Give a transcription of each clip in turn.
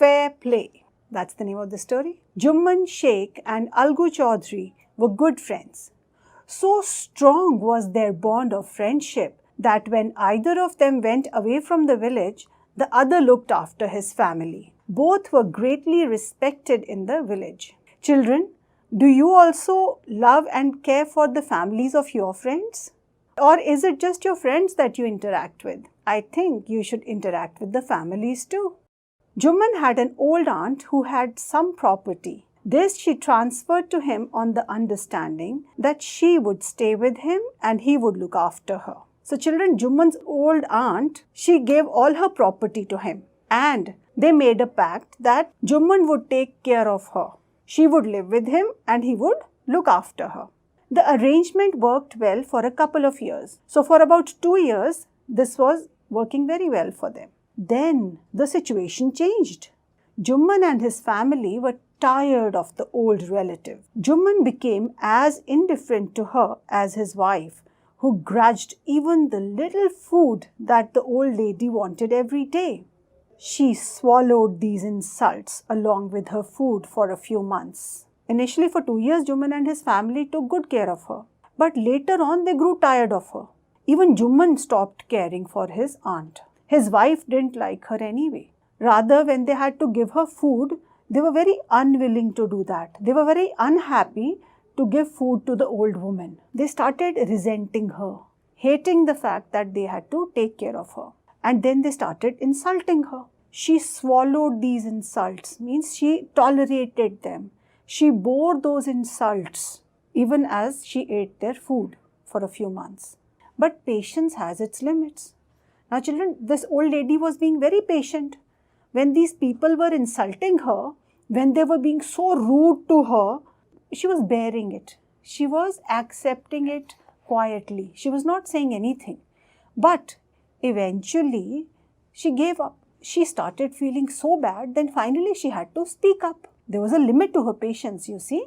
Fair play. That's the name of the story. Jumman Sheikh and Algu Chaudhry were good friends. So strong was their bond of friendship that when either of them went away from the village, the other looked after his family. Both were greatly respected in the village. Children, do you also love and care for the families of your friends? Or is it just your friends that you interact with? I think you should interact with the families too. Jumman had an old aunt who had some property. This she transferred to him on the understanding that she would stay with him and he would look after her. So children, Jumman's old aunt, she gave all her property to him and they made a pact that Jumman would take care of her. She would live with him and he would look after her. The arrangement worked well for a couple of years. So for about 2 years, this was working very well for them. Then the situation changed. Jumman and his family were tired of the old relative. Jumman became as indifferent to her as his wife, who grudged even the little food that the old lady wanted every day. She swallowed these insults along with her food for a few months. Initially for 2 years, Jumman and his family took good care of her. But later on, they grew tired of her. Even Jumman stopped caring for his aunt. His wife didn't like her anyway. Rather, when they had to give her food, they were very unwilling to do that. They were very unhappy to give food to the old woman. They started resenting her, hating the fact that they had to take care of her. And then they started insulting her. She swallowed these insults, means she tolerated them. She bore those insults even as she ate their food for a few months. But patience has its limits. Now children, this old lady was being very patient. When these people were insulting her, when they were being so rude to her, she was bearing it. She was accepting it quietly. She was not saying anything. But eventually, she gave up. She started feeling so bad, then finally she had to speak up. There was a limit to her patience, you see.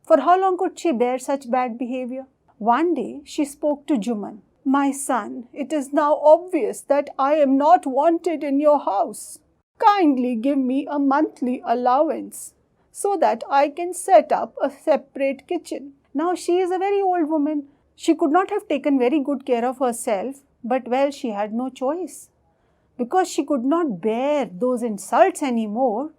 For how long could she bear such bad behavior? One day, she spoke to Jumman. "My son, it is now obvious that I am not wanted in your house. Kindly give me a monthly allowance so that I can set up a separate kitchen." Now, she is a very old woman. She could not have taken very good care of herself, but well, she had no choice. Because she could not bear those insults anymore,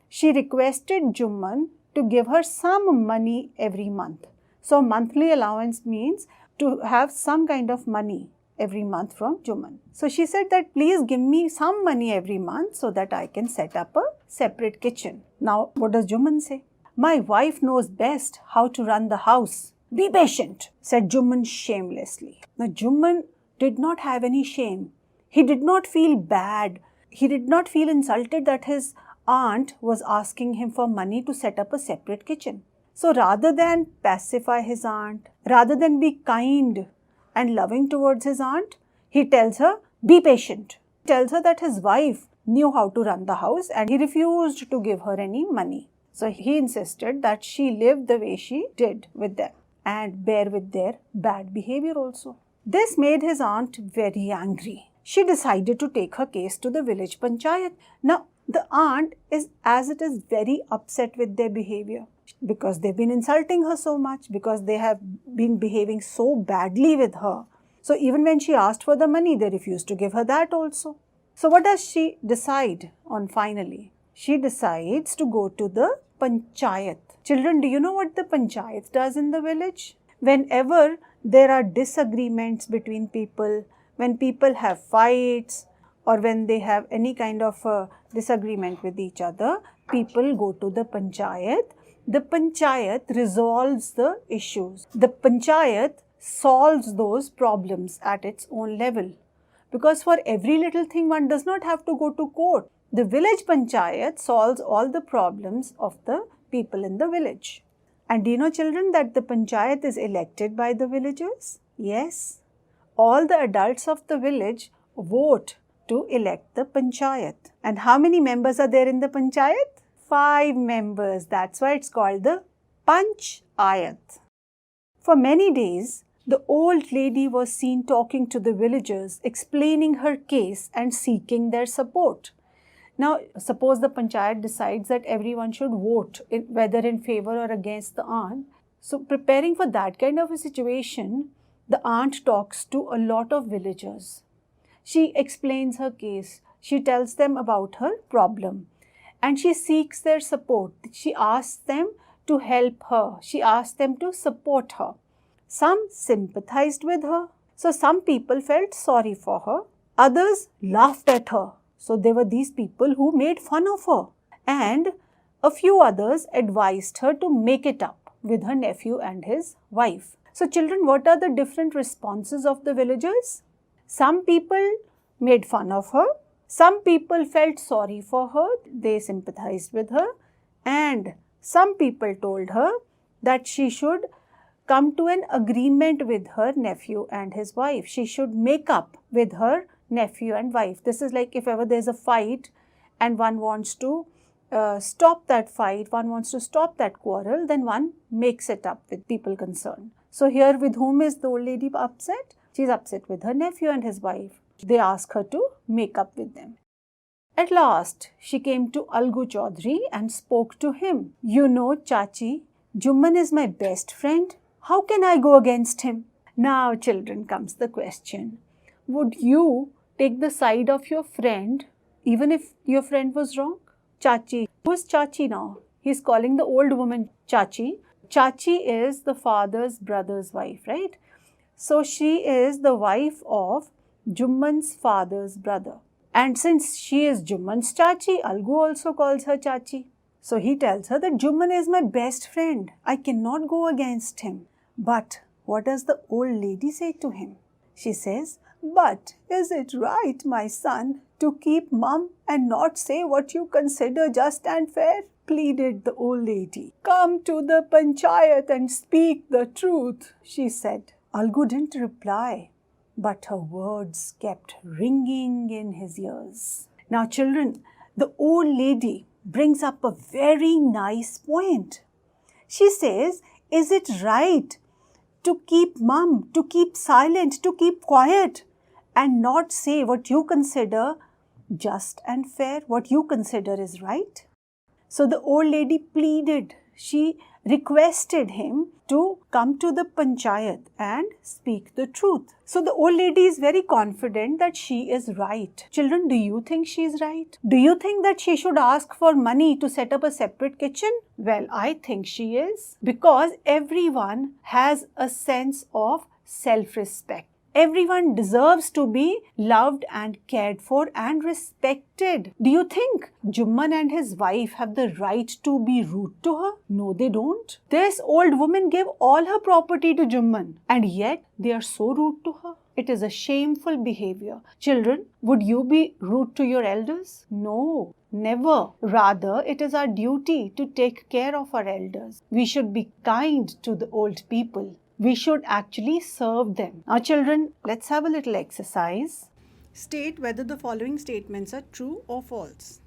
she requested Jumman to give her some money every month. So, monthly allowance means to have some kind of money every month from Jumman. So, she said that please give me some money every month so that I can set up a separate kitchen. Now, what does Jumman say? "My wife knows best how to run the house. Be patient," said Jumman shamelessly. Now, Jumman did not have any shame. He did not feel bad. He did not feel insulted that his aunt was asking him for money to set up a separate kitchen. So rather than pacify his aunt, rather than be kind and loving towards his aunt, he tells her, "Be patient." He tells her that his wife knew how to run the house and he refused to give her any money. So he insisted that she live the way she did with them and bear with their bad behavior also. This made his aunt very angry. She decided to take her case to the village panchayat. Now, the aunt is very upset with their behavior because they've been insulting her so much, because they have been behaving so badly with her. So even when she asked for the money, they refused to give her that also. So what does she decide on finally? She decides to go to the panchayat. Children, do you know what the panchayat does in the village? Whenever there are disagreements between people, when people have fights or when they have any kind of disagreement with each other, people go to the panchayat. The panchayat resolves the issues. The panchayat solves those problems at its own level. Because for every little thing, one does not have to go to court. The village panchayat solves all the problems of the people in the village. And do you know, children, that the panchayat is elected by the villagers? Yes. All the adults of the village vote to elect the panchayat. And how many members are there in the panchayat? 5 members. That's why it's called the panchayat. For many days, the old lady was seen talking to the villagers, explaining her case and seeking their support. Now, suppose the panchayat decides that everyone should vote, whether in favor or against the aunt. So, preparing for that kind of a situation, the aunt talks to a lot of villagers. She explains her case. She tells them about her problem. And she seeks their support. She asks them to help her. She asks them to support her. Some sympathized with her. So some people felt sorry for her. Others laughed at her. So there were these people who made fun of her. And a few others advised her to make it up with her nephew and his wife. So children, what are the different responses of the villagers? Some people made fun of her. Some people felt sorry for her, they sympathized with her, and some people told her that she should come to an agreement with her nephew and his wife. She should make up with her nephew and wife. This is like if ever there's a fight and one wants to stop that fight, one wants to stop that quarrel, then one makes it up with people concerned. So here with whom is the old lady upset? She's upset with her nephew and his wife. They ask her to make up with them. At last, she came to Algu Chaudhary and spoke to him. You know, Chachi, Jumman is my best friend. How can I go against him? Now, children, comes the question. Would you take the side of your friend even if your friend was wrong? Chachi. Who is Chachi now? He's calling the old woman Chachi. Chachi is the father's brother's wife, right? So she is the wife of Jumman's father's brother. And since she is Jumman's Chachi, Algu also calls her Chachi. So he tells her that Jumman is my best friend. I cannot go against him. But what does the old lady say to him? She says, but is it right, my son, to keep mum and not say what you consider just and fair? Pleaded the old lady. Come to the panchayat and speak the truth, she said. Algu didn't reply, but her words kept ringing in his ears. Now, children, the old lady brings up a very nice point. She says, is it right to keep mum, to keep silent, to keep quiet and not say what you consider just and fair, what you consider is right? So the old lady pleaded, she requested him to come to the panchayat and speak the truth. So the old lady is very confident that she is right. Children, do you think she is right? Do you think that she should ask for money to set up a separate kitchen? Well, I think she is, because everyone has a sense of self-respect. Everyone deserves to be loved and cared for and respected. Do you think Jumman and his wife have the right to be rude to her? No, they don't. This old woman gave all her property to Jumman, and yet they are so rude to her. It is a shameful behavior. Children, would you be rude to your elders? No, never. Rather, it is our duty to take care of our elders. We should be kind to the old people. We should actually serve them. Now, children, let's have a little exercise. State whether the following statements are true or false.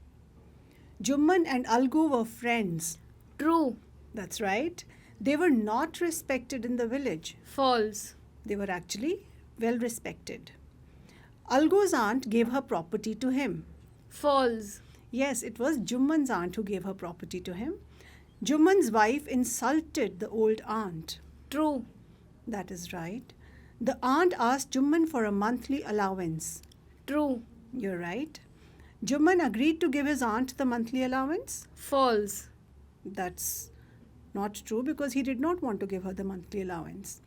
Jumman and Algu were friends. True. That's right. They were not respected in the village. False. They were actually well respected. Algu's aunt gave her property to him. False. Yes, it was Jumman's aunt who gave her property to him. Jumman's wife insulted the old aunt. True. That is right. The aunt asked Jumman for a monthly allowance. True. You're right. Jumman agreed to give his aunt the monthly allowance. False. That's not true, because he did not want to give her the monthly allowance.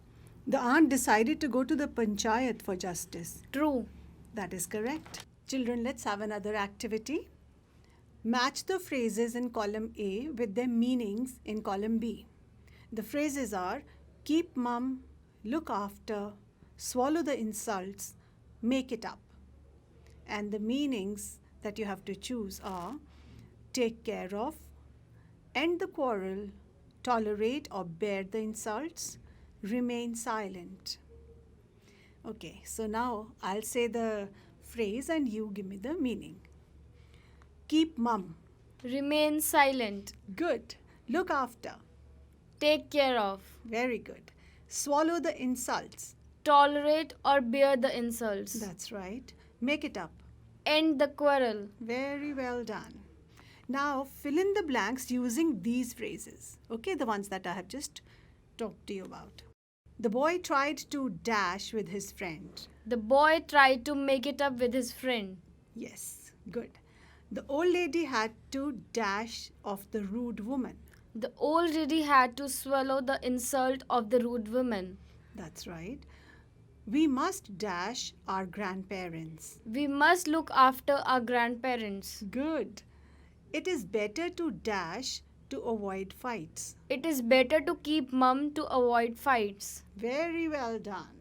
The aunt decided to go to the panchayat for justice. True. That is correct. Children, let's have another activity. Match the phrases in column A with their meanings in column B. The phrases are keep mum, look after, swallow the insults, make it up. And the meanings that you have to choose are take care of, end the quarrel, tolerate or bear the insults, remain silent. Okay, so now I'll say the phrase and you give me the meaning. Keep mum. Remain silent. Good. Look after. Take care of. Very good. Swallow the insults. Tolerate or bear the insults. That's right. Make it up. End the quarrel. Very well done. Now fill in the blanks using these phrases. Okay, the ones that I have just talked to you about. The boy tried to dash with his friend. The boy tried to make it up with his friend. Yes, good. The old lady had to dash off the rude woman. The old lady had to swallow the insult of the rude woman. That's right. We must dash our grandparents. We must look after our grandparents. Good. It is better to dash to avoid fights. It is better to keep mum to avoid fights. Very well done.